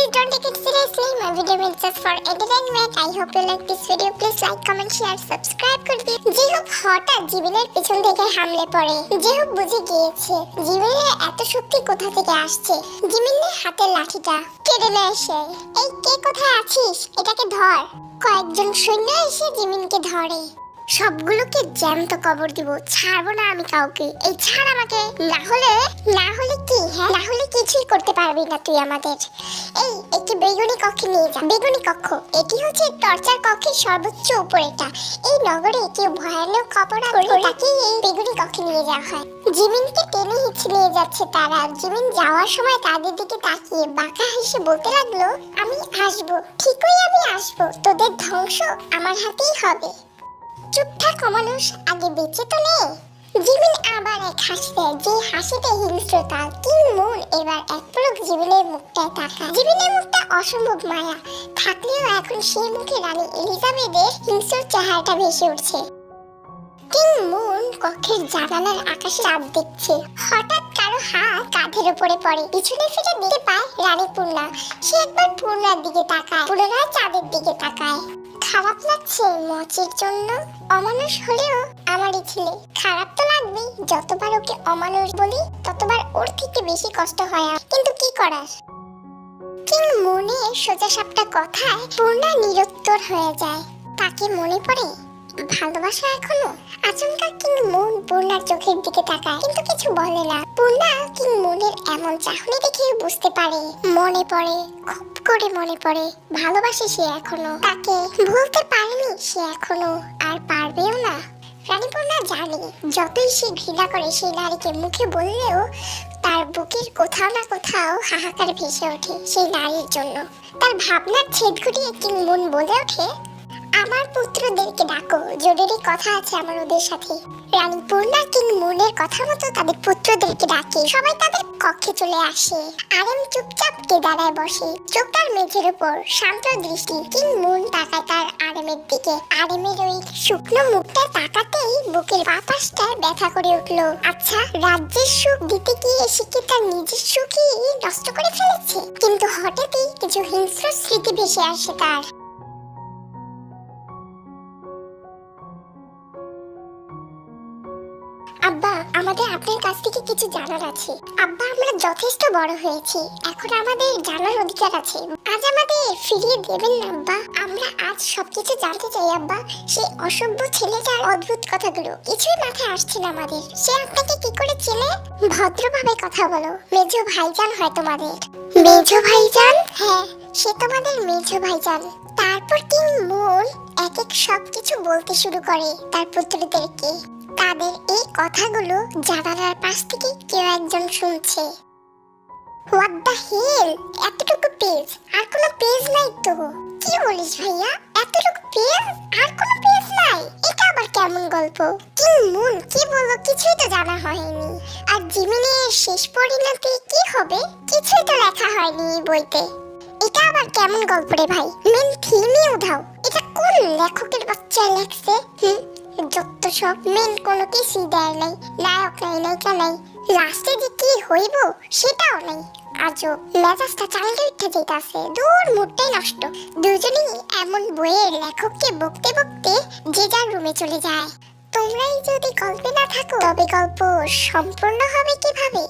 Please don't take it seriously. My video is just for entertainment. I hope you like this video. Please like, comment, share, subscribe করে দিন। যেহেব হঠাৎ জিমিনের পিছন থেকে হামলে পড়ে। যেহেব বুঝে গিয়েছে জিমিনের এত শক্তি কোথা থেকে আসছে। জিমিনের হাতের লাঠিটা কেড়ে নেয় সে। এই কে কোথায় আছিস? এটাকে ধর। কয়েকজন সৈন্য এসে জিমিনকে ধরে। সবগুলোকে জ্যান্ত কবর দিব, ছাড়বো না আমি কাউকে। এই ছাড় আমাকে, না হলে কি? হ্যাঁ, না হলে কিছুই করতে পারবি না তুই আমাদের। এই একটি বেগুনি কক্ষে নিয়ে যা। বেগুনি কক্ষ, এটি হচ্ছে টর্চার কক্ষের সর্বোচ্চ উপরেটা। এই নগরে কেউ ভয়ানক অপরাধ করলে তাকে এই বেগুনি কক্ষে নিয়ে যাওয়া হয়। জিমিনকে টেনে হিঁচড়ে নিয়ে যাচ্ছে তারা। জিমিন যাওয়ার সময় তাদের দিকে তাকিয়ে বাঁকা হেসে বলতে লাগলো, আমি আসবো, ঠিকই আমি আসবো। তোদের ধ্বংস আমার হাতেই হবে। চুপ থাক অমানুষ, আগে বেঁচে তো নে। জিমিন আবার এক হাসি দেয়, যে হাসিতে হিংস্রতা। মন এবার এক পলক জিমিনের মুখটায় তাকায়। জিমিনের মুখটা অসম্ভব মায়া থাকলেও এখন সেই মুখে রানী এলিজাবেথের হিংস্র চেহারাটা ভেসে উঠছে। মন কক্ষের জানালার আকাশে চাঁদ দেখছে। হঠাৎ কারো হাত কাঁধের উপরে পড়ে। পিছনে ফিরে দেখতে পায় রানী পূর্ণা। সে একবার পূর্ণার দিকে তাকায়, পুনরায় চাঁদের দিকে তাকায়। খারাপ লাগছে মচির জন্য। অমানুষ হলেও আমারই ছেলে। খারাপ তো লাগবেই, যতবার ওকে অমানুষ বলি ততবার ওর থেকে বেশি কষ্ট হয়। কিন্তু কি করার? মনে সোজা সাপটা কথায় পূর্ণা নিরুত্তর হয়ে যায়। তাকে মনে পড়ে ভালোবাসা এখনো। আচমকা মন পূর্ণার চোখের দিকে তাকায়, কিন্তু কিছু বলে না। পূর্ণা মনের এমন চাহনি দেখে বুঝতে পারে, মনে পড়ে, খুব করে মনে পড়ে। ভালোবাসে সে এখনো, তাকে ভুলতে পারেনি সে এখনো, আর পারবেও না। রানী পূর্ণা জানে যতই সে ঘৃণা করে সেই নারীকে মুখে বললেও তার বুকের কোথাও না কোথাও হাহাকার ভেসে ওঠে সেই নারীর জন্য। তার ভাবনার ছেদ ঘুরিয়ে মন বলে ওঠে, আমার পুত্রদেরকে ডাকো, জরুরি কথা আছে আমার ওদের সাথে। রানী পূর্ণা মনের কথা মতো তাদের পুত্রদেরকে ডাকে। সবাই তাদের কক্ষে চলে আসে। আরেম চুপচাপ দাঁড়ায় বসে, চোখ তার মেঝের উপর, শান্ত দৃষ্টি। মন তাকায় তার আরেমের দিকে। আরেমের ওই শুকনো মুখটা তাকাতেই বুকের বাতাসটা ব্যথা করে উঠলো। আচ্ছা, রাজ্যের সুখ দিতে গিয়ে সে কি তার নিজের সুখই নষ্ট করে ফেলেছে? কিন্তু হঠাৎই কিছু হিংস্র স্মৃতি ভেসে আসে তার। আব্বা, আমাদের আপনার কাছ থেকে কিছু জানার আছে। আব্বা, আমরা যথেষ্ট বড় হয়েছি, এখন আমাদের জানার অধিকার আছে। আজ আমাদের ফিরিয়ে দেবেন না আব্বা? আমরা আজ সবকিছু জানতে চাই আব্বা। সে অসভ্য ছেলেটার অদ্ভুত কথাগুলো কিছুই মাথায় আসছে না আমাদের। সে আপনাকে কি করে চেনে? ভদ্রভাবে কথা বলো। মেজো ভাইজান হয় তোমাদের। মেজো ভাইজান? হ্যাঁ, সে তোমাদের মেজো ভাইজান। তারপর মন এক এক সবকিছু বলতে শুরু করে তার পুত্রদেরকে। তাদের এই কথাগুলো জানালার পাশ থেকে কেউ একজন শুনছে। হোয়াট দ্য হেল, এতটুকু পেজ, আর কোনো পেজ নাই তো? কি বলিস ভাইয়া, এতটুকু পেজ আর কোনো পেজ নাই? এটা আবার কেমন গল্প? মন কি বললো কিছুই তো জানা হয়নি। আর জিমিনের শেষ পরিণতি কি হবে কিছুই তো লেখা হয়নি বইতে। এটা আবার কেমন গল্প রে ভাই? মেন থিমই উধাও। এটা কোন লেখকের বাচ্চা লেখছে? যত সব মেন কোনো কিছুই দেয় নাই, নায়ক নাই, নায়িকা নাই, লাস্টে যে কি হইব সেটাও নাই। আজও মেজাজটা চাঙ্গে উঠে যেতেছে। দূর, মুডটাই নষ্ট। দুজনেই এমন বইয়ের লেখককে বকতে বকতে যে যার রুমে চলে যায়। তোমরাই যদি গল্পে না থাকো তবে গল্প সম্পূর্ণ হবে কিভাবে?